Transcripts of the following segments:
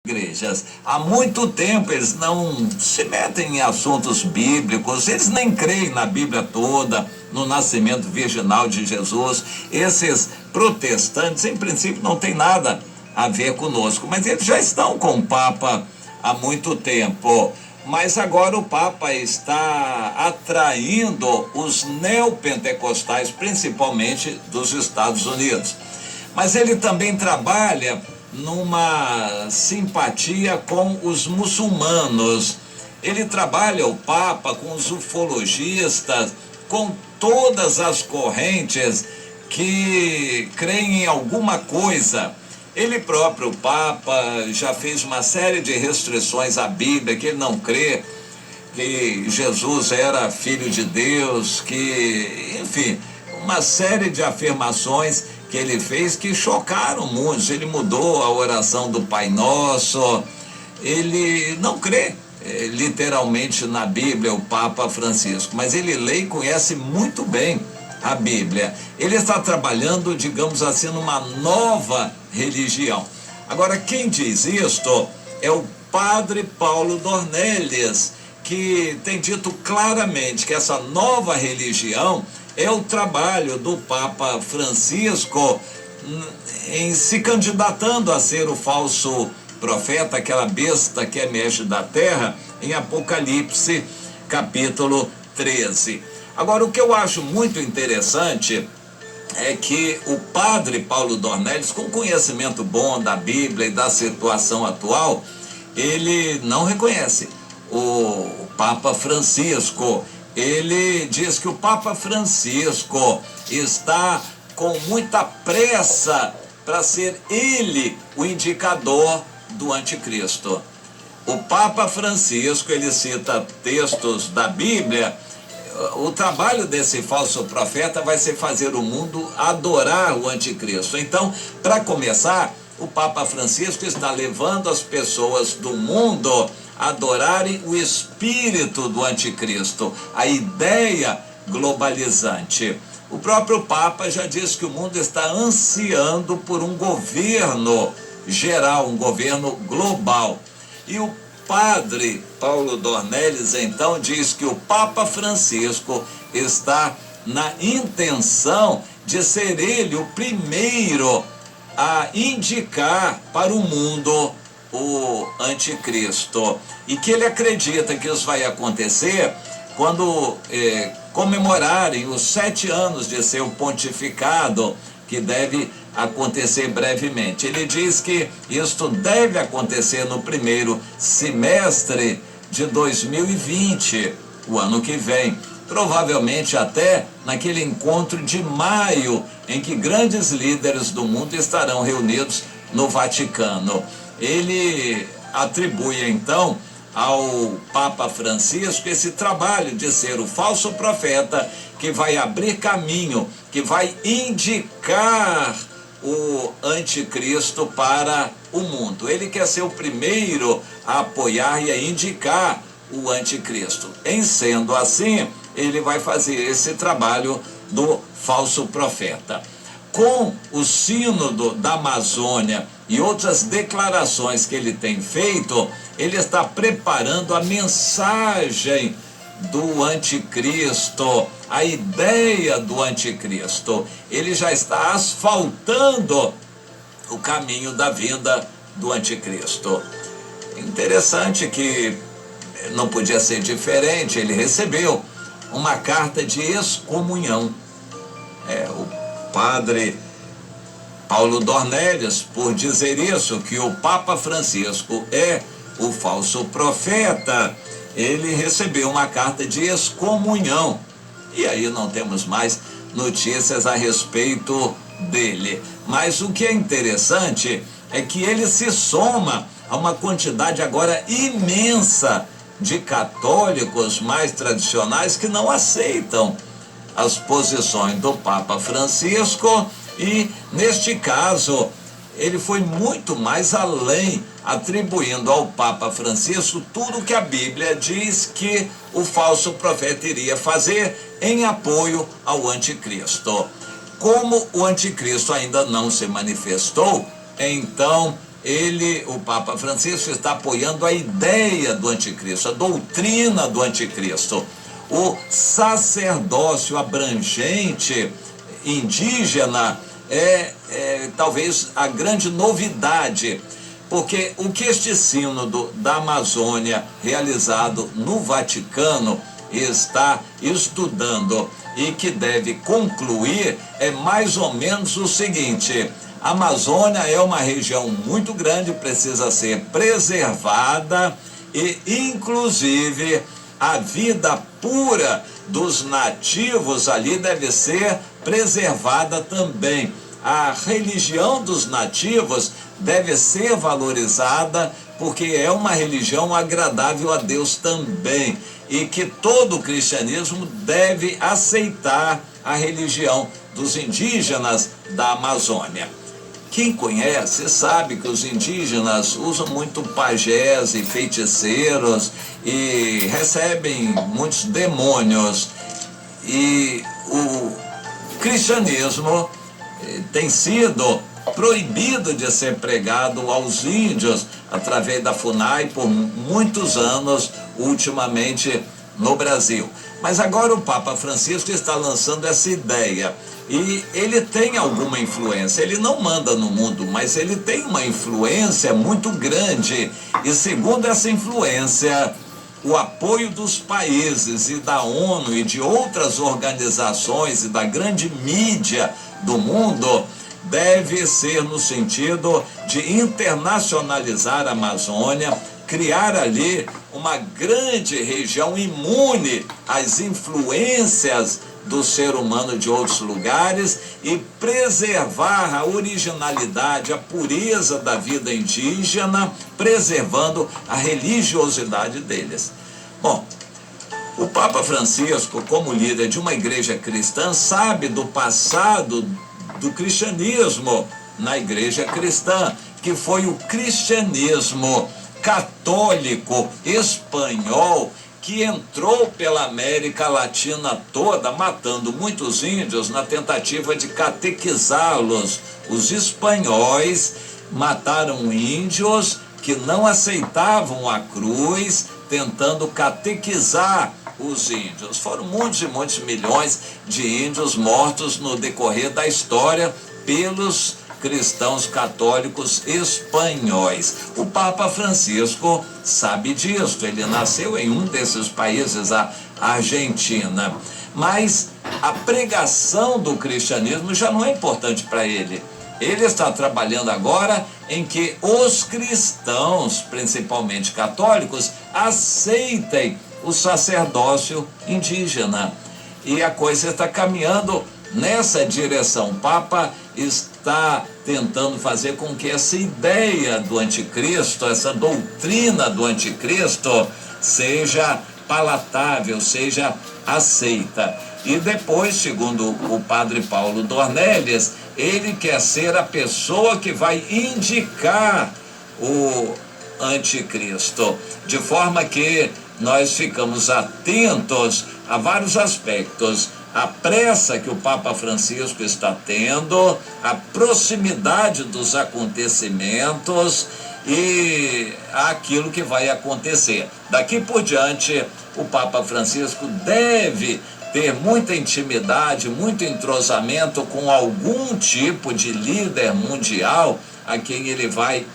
igrejas. Há muito tempo eles não se metem em assuntos bíblicos, eles nem creem na Bíblia toda, no nascimento virginal de Jesus. Esses protestantes, em princípio, não tem nada a ver conosco, mas eles já estão com o Papa há muito tempo. Mas agora o Papa está atraindo os neopentecostais, principalmente dos Estados Unidos. Mas ele também trabalha numa simpatia com os muçulmanos. Ele trabalha, o Papa, com os ufologistas, com todas as correntes que creem em alguma coisa. Ele próprio, o Papa, já fez uma série de restrições à Bíblia, que ele não crê que Jesus era filho de Deus, que, enfim, uma série de afirmações que ele fez que chocaram muitos. Ele mudou a oração do Pai Nosso, ele não crê literalmente na Bíblia, o Papa Francisco, mas ele lê e conhece muito bem a Bíblia. Ele está trabalhando, digamos assim, numa nova religião. Agora, quem diz isto é o padre Paulo Dornelles, que tem dito claramente que essa nova religião é o trabalho do Papa Francisco em se candidatando a ser o falso profeta, aquela besta que emerge da terra, em Apocalipse, capítulo 13. Agora, o que eu acho muito interessante é que o padre Paulo Dornelles, com conhecimento bom da Bíblia e da situação atual, ele não reconhece o Papa Francisco. Ele diz que o Papa Francisco está com muita pressa para ser ele o indicador do anticristo. O Papa Francisco, ele cita textos da Bíblia. O trabalho desse falso profeta vai ser fazer o mundo adorar o anticristo. Então, para começar, o Papa Francisco está levando as pessoas do mundo a adorarem o espírito do anticristo, a ideia globalizante. O próprio Papa já disse que o mundo está ansiando por um governo geral, um governo global. E o padre Paulo Dornelles, então, diz que o Papa Francisco está na intenção de ser ele o primeiro a indicar para o mundo o anticristo, e que ele acredita que isso vai acontecer quando comemorarem os 7 anos de seu pontificado, que deve acontecer brevemente. Ele diz que isto deve acontecer no primeiro semestre de 2020, o ano que vem, provavelmente até naquele encontro de maio, em que grandes líderes do mundo estarão reunidos no Vaticano. Ele atribui, então, ao Papa Francisco esse trabalho de ser o falso profeta que vai abrir caminho, que vai indicar o anticristo para o mundo. Ele quer ser o primeiro a apoiar e a indicar o anticristo. Em sendo assim, ele vai fazer esse trabalho do falso profeta. Com o sínodo da Amazônia e outras declarações que ele tem feito, ele está preparando a mensagem do anticristo, a ideia do anticristo. Ele já está asfaltando o caminho da vinda do anticristo. Interessante que não podia ser diferente, ele recebeu uma carta de excomunhão. O padre Paulo Dornelles, por dizer isso, que o Papa Francisco é o falso profeta, ele recebeu uma carta de excomunhão. E aí não temos mais notícias a respeito dele. Mas o que é interessante é que ele se soma a uma quantidade agora imensa de católicos mais tradicionais que não aceitam as posições do Papa Francisco, e neste caso ele foi muito mais além, atribuindo ao Papa Francisco tudo que a Bíblia diz que o falso profeta iria fazer em apoio ao anticristo. Como o anticristo ainda não se manifestou, então o Papa Francisco está apoiando a ideia do anticristo, a doutrina do anticristo. O sacerdócio abrangente indígena é talvez a grande novidade, porque o que este sínodo da Amazônia, realizado no Vaticano, está estudando e que deve concluir é mais ou menos o seguinte: a Amazônia é uma região muito grande, precisa ser preservada e, inclusive, a vida pura dos nativos ali deve ser preservada também. A religião dos nativos deve ser valorizada, porque é uma religião agradável a Deus também, e que todo o cristianismo deve aceitar a religião dos indígenas da Amazônia. Quem conhece sabe que os indígenas usam muito pajés e feiticeiros e recebem muitos demônios. E o cristianismo tem sido proibido de ser pregado aos índios através da FUNAI por muitos anos, ultimamente no Brasil. Mas agora o Papa Francisco está lançando essa ideia. E ele tem alguma influência, ele não manda no mundo, mas ele tem uma influência muito grande. E segundo essa influência, o apoio dos países e da ONU e de outras organizações e da grande mídia do mundo deve ser no sentido de internacionalizar a Amazônia, criar ali uma grande região imune às influências do ser humano de outros lugares e preservar a originalidade, a pureza da vida indígena, preservando a religiosidade deles. Bom, o Papa Francisco, como líder de uma igreja cristã, sabe do passado do cristianismo na igreja cristã, que foi o cristianismo católico espanhol que entrou pela América Latina toda, matando muitos índios na tentativa de catequizá-los. Os espanhóis mataram índios que não aceitavam a cruz, tentando catequizar os índios. Foram muitos e muitos milhões de índios mortos no decorrer da história pelos cristãos católicos espanhóis. O Papa Francisco sabe disso, ele nasceu em um desses países, a Argentina. Mas a pregação do cristianismo já não é importante para ele. Ele está trabalhando agora em que os cristãos, principalmente católicos, aceitem o sacerdócio indígena. E a coisa está caminhando nessa direção. O Papa está tentando fazer com que essa ideia do anticristo, essa doutrina do anticristo, seja palatável, seja aceita. E depois, segundo o padre Paulo Dornelles, ele quer ser a pessoa que vai indicar o anticristo, de forma que nós ficamos atentos a vários aspectos: a pressa que o Papa Francisco está tendo, a proximidade dos acontecimentos e aquilo que vai acontecer. Daqui por diante, o Papa Francisco deve ter muita intimidade, muito entrosamento com algum tipo de líder mundial a quem ele vai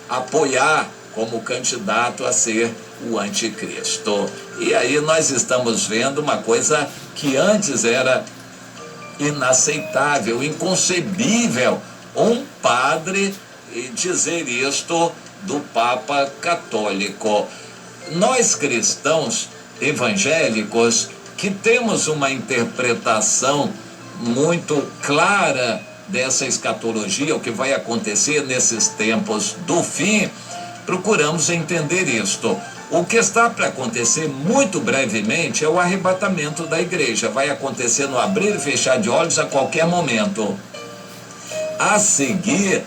apoiar como candidato a ser o anticristo. E aí nós estamos vendo uma coisa que antes era inaceitável, inconcebível, um padre dizer isto do Papa católico. Nós cristãos evangélicos que temos uma interpretação muito clara dessa escatologia, o que vai acontecer nesses tempos do fim, procuramos entender isto. O que está para acontecer muito brevemente é o arrebatamento da igreja. Vai acontecer no abrir e fechar de olhos a qualquer momento. A seguir,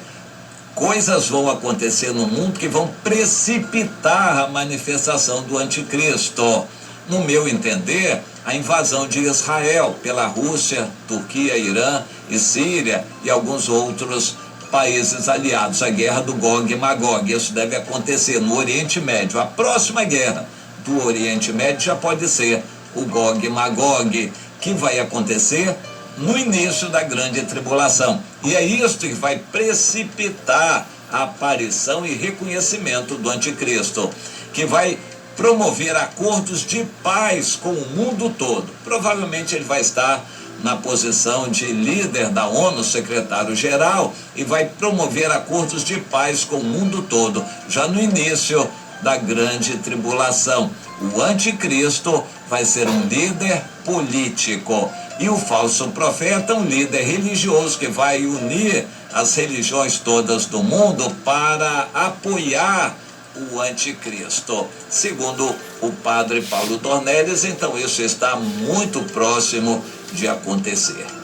coisas vão acontecer no mundo que vão precipitar a manifestação do anticristo. No meu entender, a invasão de Israel pela Rússia, Turquia, Irã e Síria e alguns outros países aliados, a guerra do Gog e Magog. Isso deve acontecer no Oriente Médio. A próxima guerra do Oriente Médio já pode ser o Gog e Magog, que vai acontecer no início da grande tribulação. E é isso que vai precipitar a aparição e reconhecimento do anticristo, que vai promover acordos de paz com o mundo todo. Provavelmente ele vai estar na posição de líder da ONU, secretário-geral, e vai promover acordos de paz com o mundo todo, já no início da grande tribulação. O anticristo vai ser um líder político e o falso profeta um líder religioso que vai unir as religiões todas do mundo para apoiar o anticristo. Segundo o padre Paulo Dornelles, então isso está muito próximo de acontecer.